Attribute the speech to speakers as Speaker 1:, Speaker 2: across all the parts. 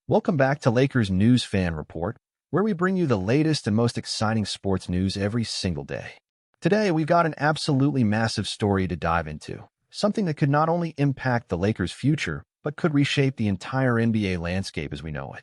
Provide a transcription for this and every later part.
Speaker 1: Welcome back to Lakers News Fan Report, where we bring you the latest and most exciting sports news every single day. Today, we've got an absolutely massive story to dive into, something that could not only impact the Lakers' future, but could reshape the entire NBA landscape as we know it.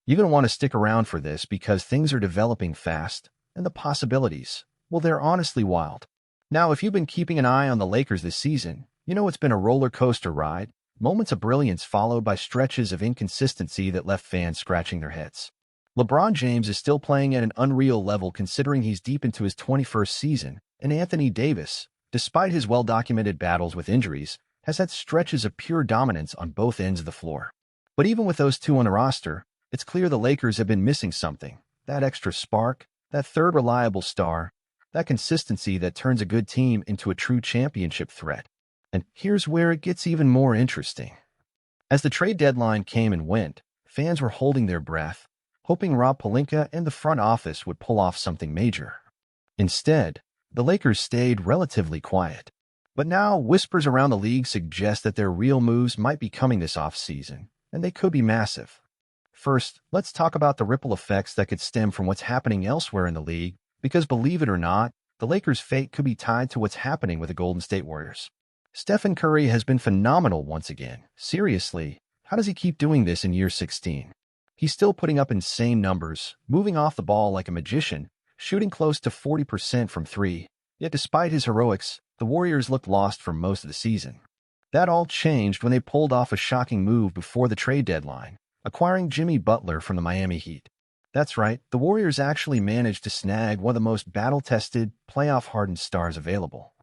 Speaker 1: You're going to want to stick around for this because things are developing fast, and the possibilities, well, they're honestly wild. Now, if you've been keeping an eye on the Lakers this season, you know it's been a roller coaster ride. Moments of brilliance followed by stretches of inconsistency that left fans scratching their heads. LeBron James is still playing at an unreal level considering he's deep into his 21st season, and Anthony Davis, despite his well-documented battles with injuries, has had stretches of pure dominance on both ends of the floor. But even with those two on the roster, it's clear the Lakers have been missing something. That extra spark, that third reliable star, that consistency that turns a good team into a true championship threat. And here's where it gets even more interesting. As the trade deadline came and went, fans were holding their breath, hoping Rob Pelinka and the front office would pull off something major. Instead, the Lakers stayed relatively quiet. But now, whispers around the league suggest that their real moves might be coming this offseason, and they could be massive. First, let's talk about the ripple effects that could stem from what's happening elsewhere in the league, because believe it or not, the Lakers' fate could be tied to what's happening with the Golden State Warriors. Stephen Curry has been phenomenal once again. Seriously, how does he keep doing this in year 16? He's still putting up insane numbers, moving off the ball like a magician, shooting close to 40% from three. Yet despite his heroics, the Warriors looked lost for most of the season. That all changed when they pulled off a shocking move before the trade deadline, acquiring Jimmy Butler from the Miami Heat. That's right, the Warriors actually managed to snag one of the most battle-tested, playoff-hardened stars available.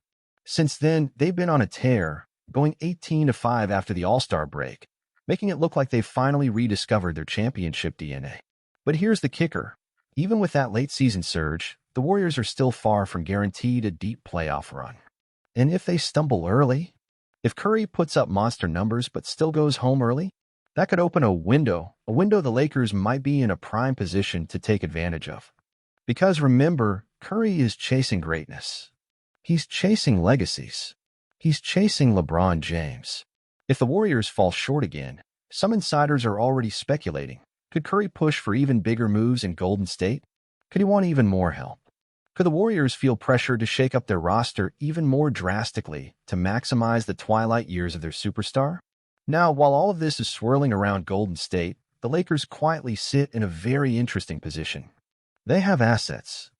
Speaker 1: Since then, they've been on a tear, going 18-5 after the All-Star break, making it look like they've finally rediscovered their championship DNA. But here's the kicker. Even with that late-season surge, the Warriors are still far from guaranteed a deep playoff run. And if they stumble early, if Curry puts up monster numbers but still goes home early, that could open a window the Lakers might be in a prime position to take advantage of. Because remember, Curry is chasing greatness. He's chasing legacies. He's chasing LeBron James. If the Warriors fall short again, some insiders are already speculating. Could Curry push for even bigger moves in Golden State? Could he want even more help? Could the Warriors feel pressure to shake up their roster even more drastically to maximize the twilight years of their superstar? Now, while all of this is swirling around Golden State, the Lakers quietly sit in a very interesting position. They have assets.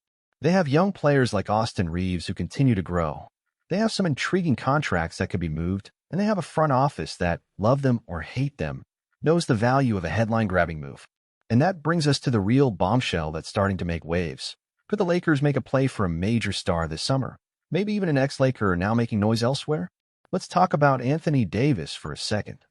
Speaker 1: They have young players like Austin Reaves who continue to grow. They have some intriguing contracts that could be moved, and they have a front office that, love them or hate them, knows the value of a headline-grabbing move. And that brings us to the real bombshell that's starting to make waves. Could the Lakers make a play for a major star this summer? Maybe even an ex-Laker now making noise elsewhere? Let's talk about Anthony Davis for a second.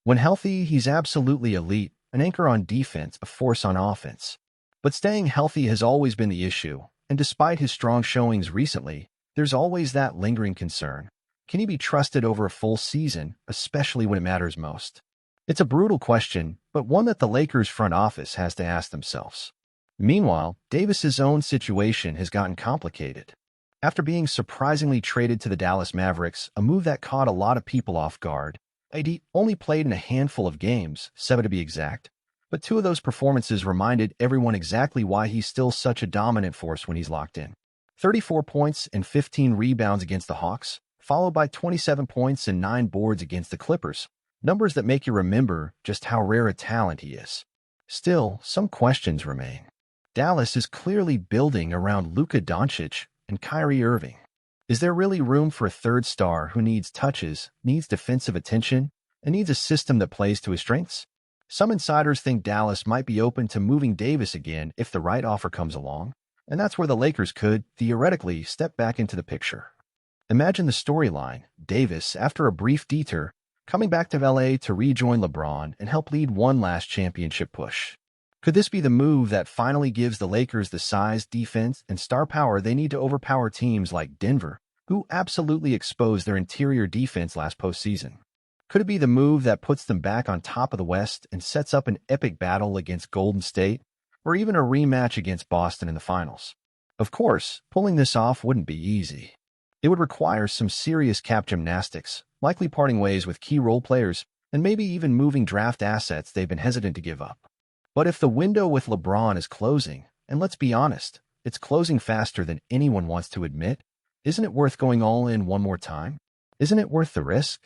Speaker 1: When healthy, he's absolutely elite, an anchor on defense, a force on offense. But staying healthy has always been the issue. And despite his strong showings recently, there's always that lingering concern. Can he be trusted over a full season, especially when it matters most? It's a brutal question, but one that the Lakers front office has to ask themselves. Meanwhile, Davis's own situation has gotten complicated. After being surprisingly traded to the Dallas Mavericks, a move that caught a lot of people off guard, AD only played in a handful of games, 7 to be exact. But 2 of those performances reminded everyone exactly why he's still such a dominant force when he's locked in. 34 points and 15 rebounds against the Hawks, followed by 27 points and 9 boards against the Clippers, numbers that make you remember just how rare a talent he is. Still, some questions remain. Dallas is clearly building around Luka Doncic and Kyrie Irving. Is there really room for a third star who needs touches, needs defensive attention, and needs a system that plays to his strengths? Some insiders think Dallas might be open to moving Davis again if the right offer comes along, and that's where the Lakers could, theoretically, step back into the picture. Imagine the storyline, Davis, after a brief detour, coming back to LA to rejoin LeBron and help lead one last championship push. Could this be the move that finally gives the Lakers the size, defense, and star power they need to overpower teams like Denver, who absolutely exposed their interior defense last postseason? Could it be the move that puts them back on top of the West and sets up an epic battle against Golden State, or even a rematch against Boston in the finals? Of course, pulling this off wouldn't be easy. It would require some serious cap gymnastics, likely parting ways with key role players, and maybe even moving draft assets they've been hesitant to give up. But if the window with LeBron is closing, and let's be honest, it's closing faster than anyone wants to admit, isn't it worth going all in one more time? Isn't it worth the risk?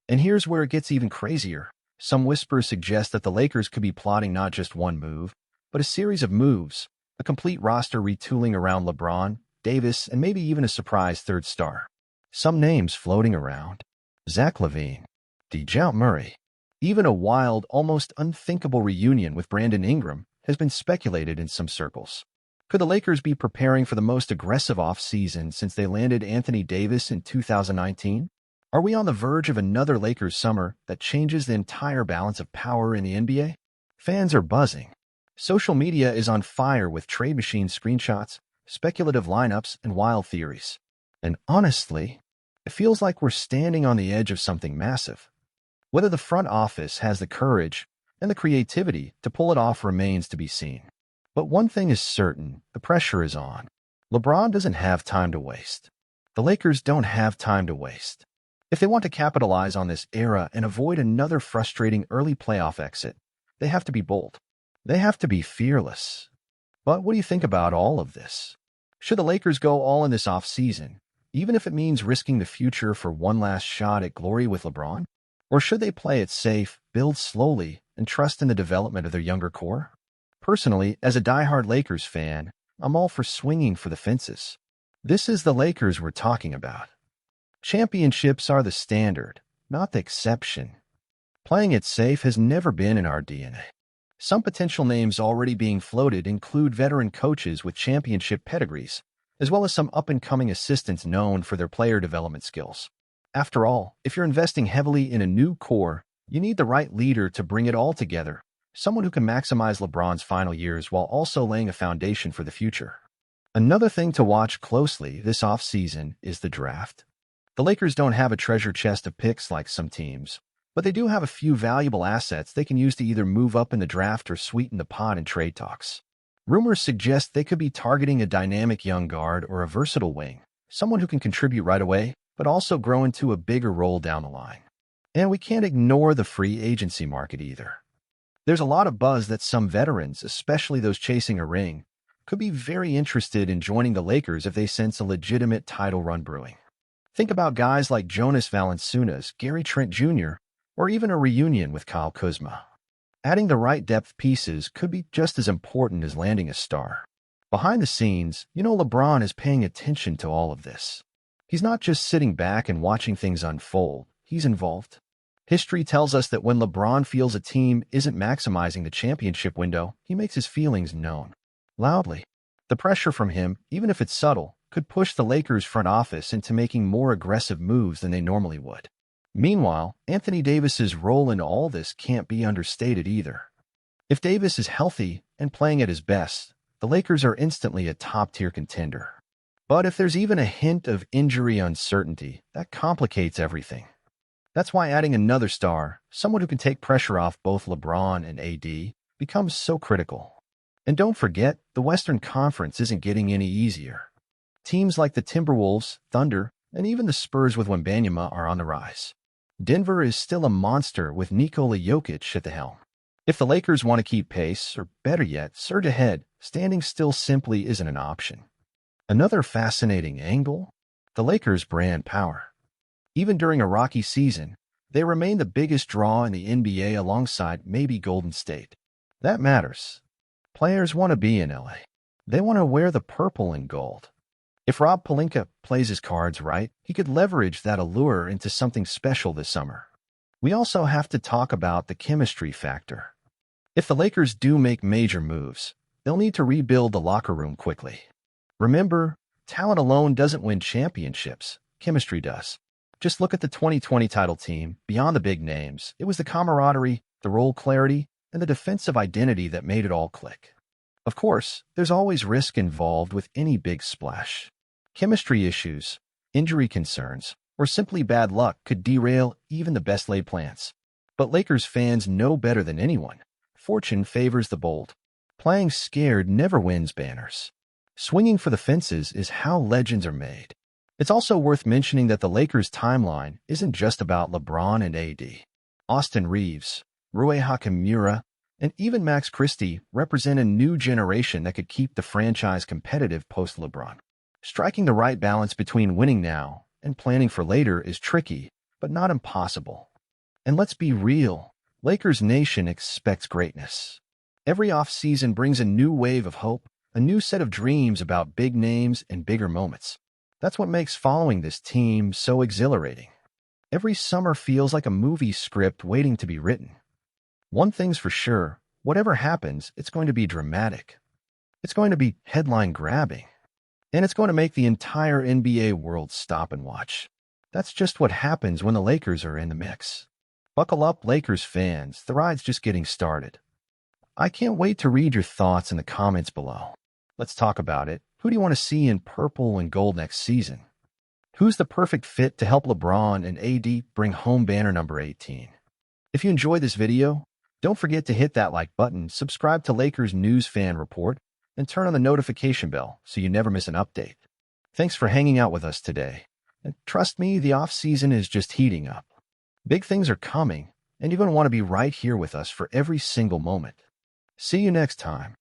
Speaker 1: And here's where it gets even crazier. Some whispers suggest that the Lakers could be plotting not just one move, but a series of moves, a complete roster retooling around LeBron, Davis, and maybe even a surprise third star. Some names floating around: Zach LaVine, DeJounte Murray. Even a wild, almost unthinkable reunion with Brandon Ingram has been speculated in some circles. Could the Lakers be preparing for the most aggressive offseason since they landed Anthony Davis in 2019? Are we on the verge of another Lakers summer that changes the entire balance of power in the NBA? Fans are buzzing. Social media is on fire with trade machine screenshots, speculative lineups, and wild theories. And honestly, it feels like we're standing on the edge of something massive. Whether the front office has the courage and the creativity to pull it off remains to be seen. But one thing is certain: the pressure is on. LeBron doesn't have time to waste. The Lakers don't have time to waste. If they want to capitalize on this era and avoid another frustrating early playoff exit, they have to be bold. They have to be fearless. But what do you think about all of this? Should the Lakers go all in this offseason, even if it means risking the future for one last shot at glory with LeBron? Or should they play it safe, build slowly, and trust in the development of their younger core? Personally, as a diehard Lakers fan, I'm all for swinging for the fences. This is the Lakers we're talking about. Championships are the standard, not the exception. Playing it safe has never been in our DNA. Some potential names already being floated include veteran coaches with championship pedigrees, as well as some up-and-coming assistants known for their player development skills. After all, if you're investing heavily in a new core, you need the right leader to bring it all together, someone who can maximize LeBron's final years while also laying a foundation for the future. Another thing to watch closely this offseason is the draft. The Lakers don't have a treasure chest of picks like some teams, but they do have a few valuable assets they can use to either move up in the draft or sweeten the pot in trade talks. Rumors suggest they could be targeting a dynamic young guard or a versatile wing, someone who can contribute right away, but also grow into a bigger role down the line. And we can't ignore the free agency market either. There's a lot of buzz that some veterans, especially those chasing a ring, could be very interested in joining the Lakers if they sense a legitimate title run brewing. Think about guys like Jonas Valanciunas, Gary Trent Jr., or even a reunion with Kyle Kuzma. Adding the right depth pieces could be just as important as landing a star. Behind the scenes, LeBron is paying attention to all of this. He's not just sitting back and watching things unfold. He's involved. History tells us that when LeBron feels a team isn't maximizing the championship window, he makes his feelings known. Loudly. The pressure from him, even if it's subtle, could push the Lakers front office into making more aggressive moves than they normally would. Meanwhile, Anthony Davis's role in all this can't be understated either. If Davis is healthy and playing at his best, the Lakers are instantly a top-tier contender. But if there's even a hint of injury uncertainty, that complicates everything. That's why adding another star, someone who can take pressure off both LeBron and AD, becomes so critical. And don't forget, the Western Conference isn't getting any easier. Teams like the Timberwolves, Thunder, and even the Spurs with Wembanyama are on the rise. Denver is still a monster with Nikola Jokic at the helm. If the Lakers want to keep pace, or better yet, surge ahead, standing still simply isn't an option. Another fascinating angle? The Lakers' brand power. Even during a rocky season, they remain the biggest draw in the NBA alongside maybe Golden State. That matters. Players want to be in LA. They want to wear the purple and gold. If Rob Pelinka plays his cards right, he could leverage that allure into something special this summer. We also have to talk about the chemistry factor. If the Lakers do make major moves, they'll need to rebuild the locker room quickly. Remember, talent alone doesn't win championships. Chemistry does. Just look at the 2020 title team. Beyond the big names, it was the camaraderie, the role clarity, and the defensive identity that made it all click. Of course, there's always risk involved with any big splash. Chemistry issues, injury concerns, or simply bad luck could derail even the best-laid plans. But Lakers fans know better than anyone. Fortune favors the bold. Playing scared never wins banners. Swinging for the fences is how legends are made. It's also worth mentioning that the Lakers' timeline isn't just about LeBron and AD. Austin Reaves, Rui Hachimura, and even Max Christie represent a new generation that could keep the franchise competitive post-LeBron. Striking the right balance between winning now and planning for later is tricky, but not impossible. And let's be real, Lakers Nation expects greatness. Every offseason brings a new wave of hope, a new set of dreams about big names and bigger moments. That's what makes following this team so exhilarating. Every summer feels like a movie script waiting to be written. One thing's for sure, whatever happens, it's going to be dramatic. It's going to be headline-grabbing. And it's going to make the entire NBA world stop and watch. That's just what happens when the Lakers are in the mix. Buckle up, Lakers fans. The ride's just getting started. I can't wait to read your thoughts in the comments below. Let's talk about it. Who do you want to see in purple and gold next season? Who's the perfect fit to help LeBron and AD bring home banner number 18? If you enjoyed this video, don't forget to hit that like button, subscribe to Lakers News Fan Report, and turn on the notification bell so you never miss an update. Thanks for hanging out with us today. And trust me, the off-season is just heating up. Big things are coming, and you're going to want to be right here with us for every single moment. See you next time.